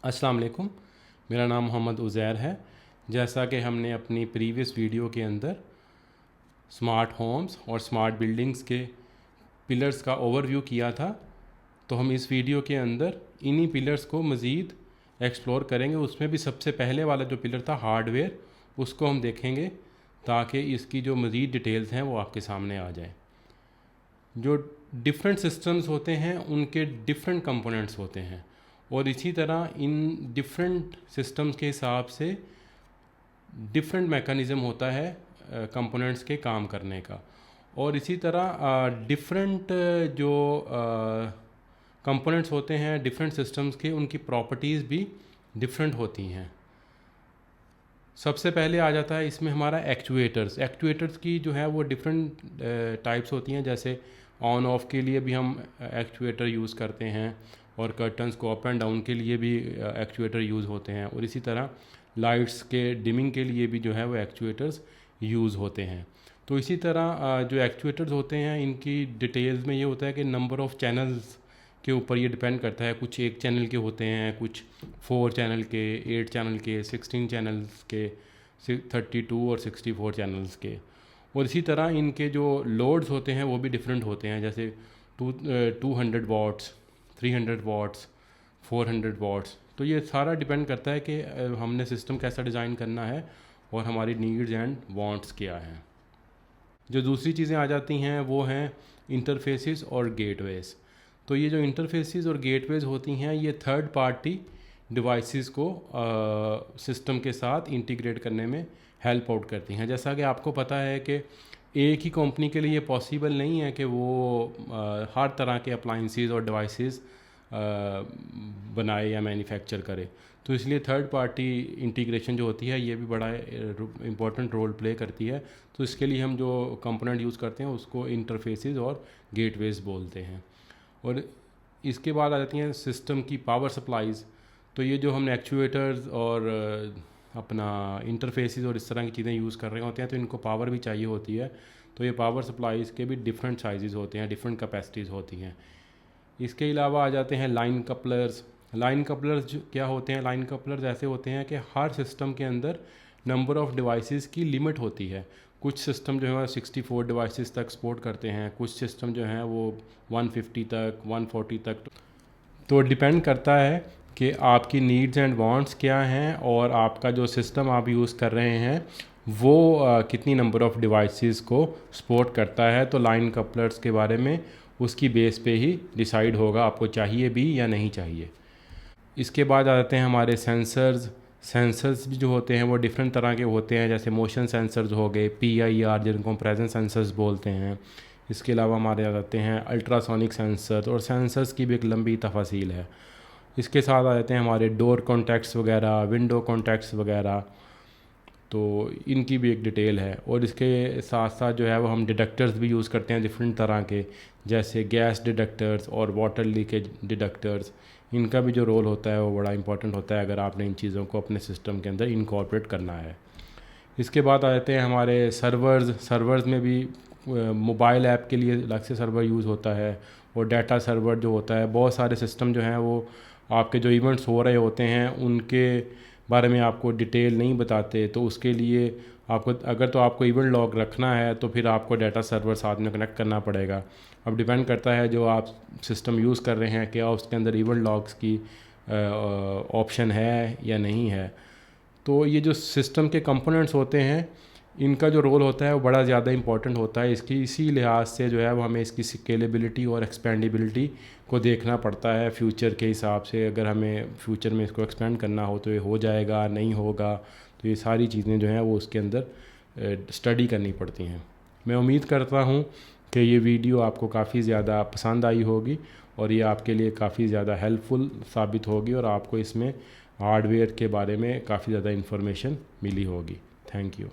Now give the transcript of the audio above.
अस्सलाम वालेकुम। मेरा नाम मोहम्मद उज़ैर है। जैसा कि हमने अपनी प्रीवियस वीडियो के अंदर स्मार्ट होम्स और स्मार्ट बिल्डिंग्स के पिलर्स का ओवरव्यू किया था, तो हम इस वीडियो के अंदर इन्हीं पिलर्स को मज़ीद एक्सप्लोर करेंगे। उसमें भी सबसे पहले वाला जो पिलर था हार्डवेयर, उसको हम देखेंगे ताकि इसकी जो मज़ीद डिटेल्स हैं वो आपके सामने आ जाए। जो डिफरेंट सिस्टम्स होते हैं उनके डिफरेंट कंपोनेंट्स होते हैं, और इसी तरह इन डिफरेंट सिस्टम्स के हिसाब से डिफरेंट मैकेनिज़्म होता है कंपोनेंट्स के काम करने का। और इसी तरह डिफरेंट जो कंपोनेंट्स होते हैं डिफरेंट सिस्टम्स के, उनकी प्रॉपर्टीज़ भी डिफरेंट होती हैं। सबसे पहले आ जाता है इसमें हमारा एक्चुएटर्स की जो है वो डिफरेंट टाइप्स होती हैं। जैसे ऑन ऑफ के लिए भी हम एक्चुएटर यूज़ करते हैं, और कर्टन्स को अप एंड डाउन के लिए भी एक्चुएटर यूज़ होते हैं, और इसी तरह लाइट्स के डिमिंग के लिए भी जो है वो एक्चुएटर्स यूज़ होते हैं। तो इसी तरह जो एक्चुएटर्स होते हैं इनकी डिटेल्स में ये होता है कि नंबर ऑफ़ चैनल्स के ऊपर ये डिपेंड करता है। कुछ 1 चैनल के होते हैं, कुछ 4 चैनल के, 8 चैनल के, 16 चैनल्स के, 32 और 64 चैनल्स के। और इसी तरह इनके जो लोड्स होते हैं वो भी डिफरेंट होते हैं। जैसे 200 वाट्स, 300 वाट्स, 400 वाट्स। तो ये सारा डिपेंड करता है कि हमने सिस्टम कैसा डिज़ाइन करना है और हमारी नीड्स एंड वांट्स क्या हैं। जो दूसरी चीज़ें आ जाती हैं वो हैं इंटरफेसेस और गेटवेज़। तो ये जो इंटरफेसेस और गेटवेज़ होती हैं ये थर्ड पार्टी डिवाइसेस को सिस्टम के साथ इंटीग्रेट करने में हेल्प आउट करती हैं। जैसा कि आपको पता है कि एक ही कंपनी के लिए पॉसिबल नहीं है कि वो हर तरह के अप्लाइंसेस और डिवाइसेस बनाए या मैन्युफैक्चर करे। तो इसलिए थर्ड पार्टी इंटीग्रेशन जो होती है ये भी बड़ा इम्पोर्टेंट रोल प्ले करती है। तो इसके लिए हम जो कंपोनेंट यूज़ करते हैं उसको इंटरफेसेस और गेटवेज बोलते हैं। और इसके बाद आ जाती हैं सिस्टम की पावर सप्लाईज़। तो ये जो हमने एक्चुएटर्स और अपना इंटरफेसेस और इस तरह की चीज़ें यूज़ कर रहे होते हैं तो इनको पावर भी चाहिए होती है। तो ये पावर सप्लाईज़ के भी डिफरेंट साइज़ होते हैं, डिफरेंट कैपेसिटीज़ होती हैं। इसके अलावा आ जाते हैं लाइन कपलर्स। लाइन कपलर्स क्या होते हैं? लाइन कपलर्स ऐसे होते हैं कि हर सिस्टम के अंदर नंबर ऑफ़ डिवाइसेस की लिमिट होती है। कुछ सिस्टम जो है 64 डिवाइसेस तक सपोर्ट करते हैं, कुछ सिस्टम जो हैं वो 150 तक, 140 तक। तो डिपेंड करता है कि आपकी नीड्स एंड वांट्स क्या हैं और आपका जो सिस्टम आप यूज़ कर रहे हैं वो कितनी नंबर ऑफ़ डिवाइसेस को सपोर्ट करता है। तो लाइन कपलर्स के बारे में उसकी बेस पे ही डिसाइड होगा आपको चाहिए भी या नहीं चाहिए। इसके बाद आ जाते हैं हमारे सेंसर्स भी जो होते हैं वो डिफरेंट तरह के होते हैं। जैसे मोशन सेंसर्स हो गए, PIR जिनको हम प्रेजेंस सेंसर्स बोलते हैं। इसके अलावा हमारे आ जाते हैं अल्ट्रासोनिक सेंसर, और सेंसर्स की भी एक लंबी तफसील है। इसके साथ आ जाते हैं हमारे डोर कॉन्टैक्ट्स वगैरह, विंडो कॉन्टैक्ट्स वगैरह। तो इनकी भी एक डिटेल है। और इसके साथ साथ जो है वो हम डिटेक्टर्स भी यूज़ करते हैं डिफरेंट तरह के, जैसे गैस डिटेक्टर्स और वाटर लीकेज डिटेक्टर्स। इनका भी जो रोल होता है वो बड़ा इंपॉर्टेंट होता है अगर आपने इन चीज़ों को अपने सिस्टम के अंदर इनकॉर्पोरेट करना है। इसके बाद आ जाते हैं हमारे सर्वर्स में भी मोबाइल ऐप के लिए अलग से सर्वर यूज़ होता है, और डाटा सर्वर जो होता है। बहुत सारे सिस्टम जो हैं वो आपके जो इवेंट्स हो रहे होते हैं उनके बारे में आपको डिटेल नहीं बताते। तो उसके लिए आपको इवेंट लॉग रखना है तो फिर आपको डाटा सर्वर साथ में कनेक्ट करना पड़ेगा। अब डिपेंड करता है जो आप सिस्टम यूज़ कर रहे हैं क्या उसके अंदर इवेंट लॉग्स की ऑप्शन है या नहीं है। तो ये जो सिस्टम के कंपोनेंट्स होते हैं इनका जो रोल होता है वो बड़ा ज़्यादा इंपॉर्टेंट होता है। इसकी इसी लिहाज से जो है वो हमें इसकी स्केलेबिलिटी और एक्सपेंडिबिलिटी को देखना पड़ता है फ्यूचर के हिसाब से। अगर हमें फ्यूचर में इसको एक्सपेंड करना हो तो ये हो जाएगा, नहीं होगा, तो ये सारी चीज़ें जो हैं वो उसके अंदर स्टडी करनी पड़ती हैं। मैं उम्मीद करता हूँ कि ये वीडियो आपको काफ़ी ज़्यादा पसंद आई होगी और ये आपके लिए काफ़ी ज़्यादा हेल्पफुल साबित होगी, और आपको इसमें हार्डवेयर के बारे में काफ़ी ज़्यादा इन्फॉर्मेशन मिली होगी। Thank you.